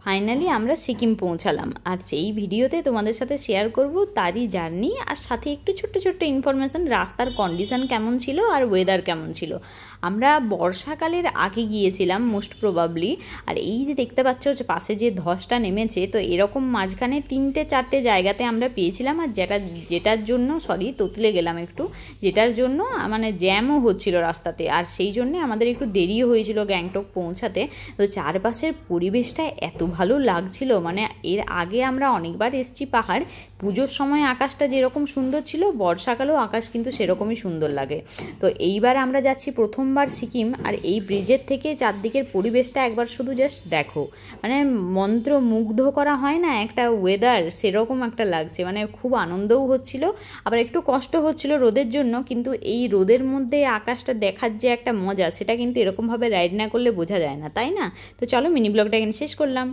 Finally আমরা সিকিম পৌঁছালাম আর সেই ভিডিওতে তোমাদের সাথে শেয়ার করব তারই জার্নি আর সাথে একটু ছোট্ট ছোট্ট ইনফরমেশন, রাস্তার কন্ডিশন কেমন ছিল আর ওয়েদার কেমন ছিল। আমরা বর্ষাকালের আগে গিয়েছিলাম মোস্ট প্রবাবলি। আর এই যে দেখতে পাচ্ছ পাশে যে ধসটা নেমেছে, তো এরকম মাঝখানে 3-4টে জায়গাতে আমরা পেয়েছিলাম। আর যেটার জন্য তোতলে গেলাম একটু, যেটার জন্য মানে জ্যামও হচ্ছিল রাস্তাতে, আর সেই জন্য আমাদের একটু দেরিও হয়েছিল গ্যাংটক পৌঁছাতে। তো চারপাশের পরিবেশটা এত ভালো লাগছিল, মানে এর আগে আমরা অনেকবার এসেছি পাহাড়, পুজোর সময় আকাশটা যেরকম সুন্দর ছিল, বর্ষাকালেও আকাশ কিন্তু সেরকমই সুন্দর লাগে। তো এইবার আমরা যাচ্ছি প্রথমবার সিকিম, আর এই ব্রিজের থেকে চারদিকের পরিবেশটা একবার শুধু জাস্ট দেখো, মানে মন্ত্রমুগ্ধ করা হয় না একটা ওয়েদার, সেরকম একটা লাগছে। মানে খুব আনন্দও হচ্ছিল, আবার একটু কষ্ট হচ্ছিল রোদের জন্য, কিন্তু এই রোদের মধ্যে আকাশটা দেখার যে একটা মজা, সেটা কিন্তু এরকমভাবে রাইড না করলে বোঝা যায় না, তাই না? তো চলো মিনি ব্লগটা এখানে শেষ করলাম।